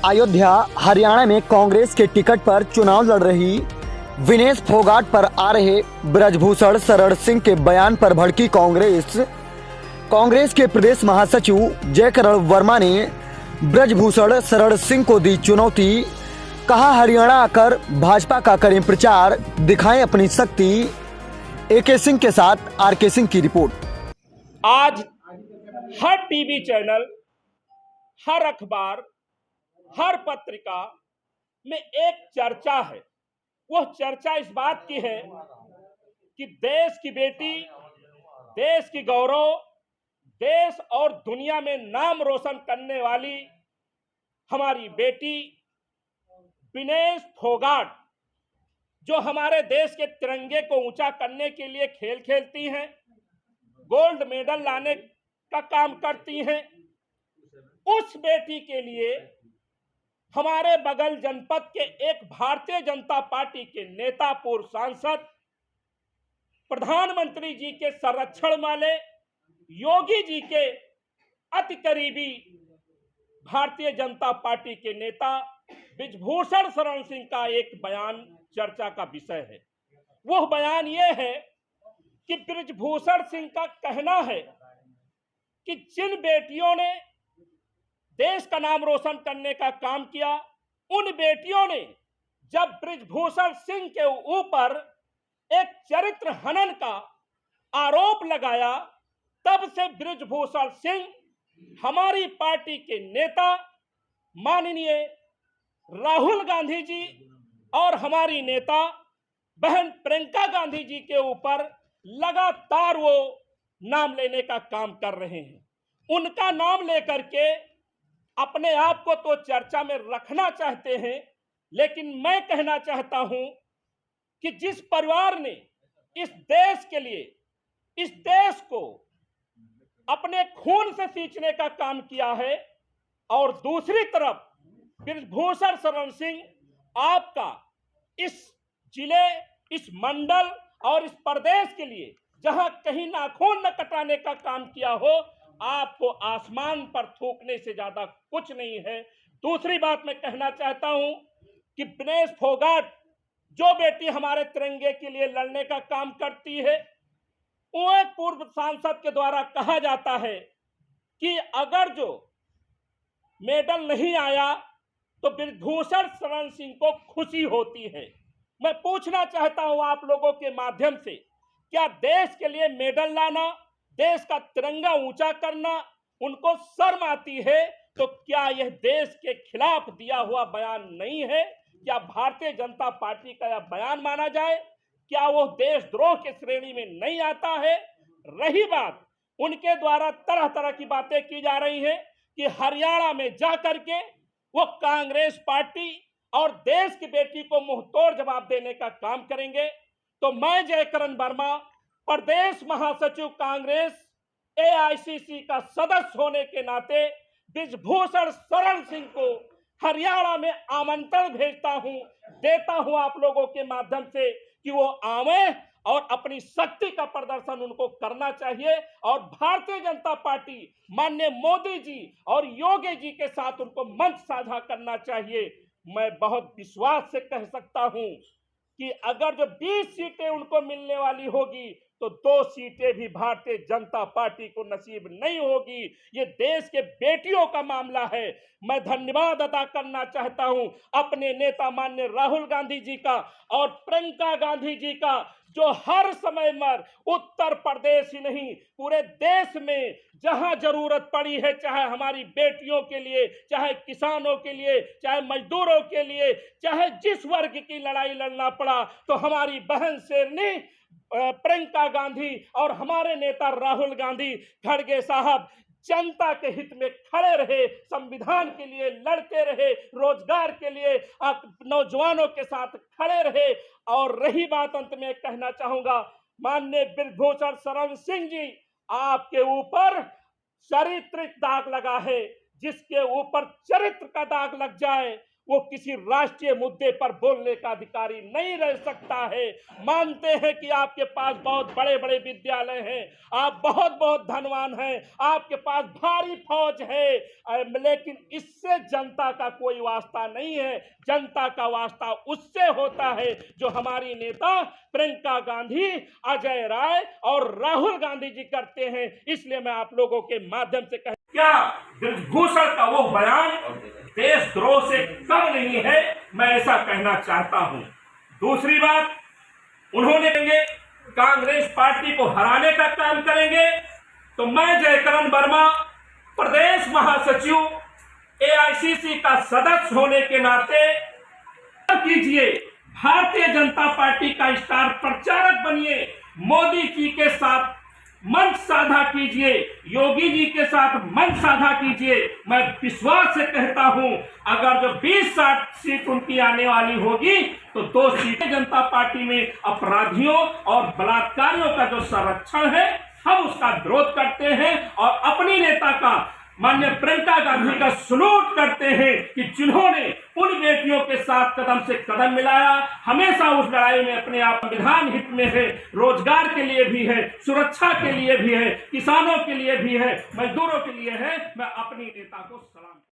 अयोध्या हरियाणा में कांग्रेस के टिकट पर चुनाव लड़ रही विनेश फोगाट पर आ रहे ब्रजभूषण शरण सिंह के बयान पर भड़की कांग्रेस के प्रदेश महासचिव जयकरण वर्मा ने ब्रजभूषण शरण सिंह को दी चुनौती। कहा, हरियाणा आकर भाजपा का करें प्रचार, दिखाएं अपनी शक्ति। AK सिंह के साथ RK सिंह की रिपोर्ट। आज हर टीवी चैनल, हर अखबार, हर पत्रिका में एक चर्चा है। वह चर्चा इस बात की है कि देश की बेटी, देश की गौरव, देश और दुनिया में नाम रोशन करने वाली हमारी बेटी विनेश फोगाट, जो हमारे देश के तिरंगे को ऊंचा करने के लिए खेल खेलती हैं, गोल्ड मेडल लाने का काम करती हैं, उस बेटी के लिए हमारे बगल जनपद के एक भारतीय जनता पार्टी के नेता, पूर्व सांसद, प्रधानमंत्री जी के संरक्षण वाले, योगी जी के अति करीबी भारतीय जनता पार्टी के नेता ब्रजभूषण शरण सिंह का एक बयान चर्चा का विषय है। वह बयान यह है कि ब्रजभूषण सिंह का कहना है कि जिन बेटियों ने देश का नाम रोशन करने का काम किया, उन बेटियों ने जब ब्रजभूषण सिंह के ऊपर एक चरित्र हनन का आरोप लगाया, तब से ब्रजभूषण सिंह हमारी पार्टी के नेता माननीय राहुल गांधी जी और हमारी नेता बहन प्रियंका गांधी जी के ऊपर लगातार वो नाम लेने का काम कर रहे हैं। उनका नाम लेकर के अपने आप को तो चर्चा में रखना चाहते हैं, लेकिन मैं कहना चाहता हूं कि जिस परिवार ने इस देश के लिए, इस देश को अपने खून से सींचने का काम किया है, और दूसरी तरफ ब्रजभूषण शरण सिंह आपका इस जिले, इस मंडल और इस प्रदेश के लिए जहां कहीं नाखून न कटाने का काम किया हो, आपको आसमान पर थूकने से ज्यादा कुछ नहीं है। दूसरी बात मैं कहना चाहता हूं कि विनेश फोगाट, जो बेटी हमारे तिरंगे के लिए लड़ने का काम करती है, वो एक पूर्व सांसद के द्वारा कहा जाता है कि अगर जो मेडल नहीं आया तो ब्रजभूषण शरण सिंह को खुशी होती है। मैं पूछना चाहता हूं आप लोगों के माध्यम से, क्या देश के लिए मेडल लाना, देश का तिरंगा ऊंचा करना उनको शर्म आती है? तो क्या यह देश के खिलाफ दिया हुआ बयान नहीं है? क्या भारतीय जनता पार्टी का यह बयान माना जाए? क्या वो देशद्रोह के श्रेणी में नहीं आता है? रही बात, उनके द्वारा तरह तरह की बातें की जा रही हैं कि हरियाणा में जाकर के वो कांग्रेस पार्टी और देश की बेटी को मुंहतोड़ जवाब देने का काम करेंगे। तो मैं जयकरण वर्मा, प्रदेश महासचिव कांग्रेस, AICC का सदस्य होने के नाते ब्रजभूषण शरण सिंह को हरियाणा में आमंत्रण देता हूं आप लोगों के माध्यम से कि वो आवे और अपनी शक्ति का प्रदर्शन उनको करना चाहिए, और भारतीय जनता पार्टी माननीय मोदी जी और योगी जी के साथ उनको मंच साझा करना चाहिए। मैं बहुत विश्वास से कह सकता हूं कि अगर जो 20 सीटें उनको मिलने वाली होगी तो 2 सीटें भी भारतीय जनता पार्टी को नसीब नहीं होगी। ये देश के बेटियों का मामला है। मैं धन्यवाद अदा करना चाहता हूं अपने नेता माननीय राहुल गांधी जी का और प्रियंका गांधी जी का, जो हर समय में उत्तर प्रदेश ही नहीं पूरे देश में जहां जरूरत पड़ी है, चाहे हमारी बेटियों के लिए, चाहे किसानों के लिए, चाहे मजदूरों के लिए, चाहे जिस वर्ग की लड़ाई लड़ना पड़ा, तो हमारी बहन शेरनी प्रियंका गांधी और हमारे नेता राहुल गांधी खड़गे साहब जनता के हित में खड़े रहे, संविधान के लिए लड़ते रहे, रोजगार के लिए नौजवानों के साथ खड़े रहे। और रही बात, अंत में कहना चाहूंगा, माननीय ब्रजभूषण शरण सिंह जी, आपके ऊपर चारित्रिक दाग लगा है। जिसके ऊपर चरित्र का दाग लग जाए वो किसी राष्ट्रीय मुद्दे पर बोलने का अधिकारी नहीं रह सकता है। मानते हैं कि आपके पास बहुत बड़े बड़े विद्यालय हैं, आप बहुत बहुत धनवान हैं, आपके पास भारी फौज है, लेकिन इससे जनता का कोई वास्ता नहीं है। जनता का वास्ता उससे होता है जो हमारी नेता प्रियंका गांधी, अजय राय और राहुल गांधी जी करते हैं। इसलिए मैं आप लोगों के माध्यम से कह, क्या ब्रजभूषण का वो बयान देशद्रोह से कम नहीं है, मैं ऐसा कहना चाहता हूं। दूसरी बात, उन्होंने कहेंगे कांग्रेस पार्टी को हराने का काम करेंगे, तो मैं जयकरण वर्मा प्रदेश महासचिव एआईसीसी का सदस्य होने के नाते कीजिए, भारतीय जनता पार्टी का स्टार प्रचारक बनिए, मोदी जी के साथ मंच साझा कीजिए, योगी जी के साथ मंच साझा कीजिए। मैं विश्वास से कहता हूं, अगर जो 20-60 सीट उनकी आने वाली होगी तो 2 सीटें जनता पार्टी में अपराधियों और बलात्कारियों का जो संरक्षण है, हम उसका विरोध करते हैं और अपनी नेता का, माननीय प्रियंका गांधी का सलूट करते हैं कि जिन्होंने उन बेटियों के साथ कदम से कदम मिलाया, हमेशा उस लड़ाई में अपने आप संविधान हित में है, रोजगार के लिए भी है, सुरक्षा के लिए भी है, किसानों के लिए भी है, मजदूरों के लिए है। मैं अपनी नेता को सलाम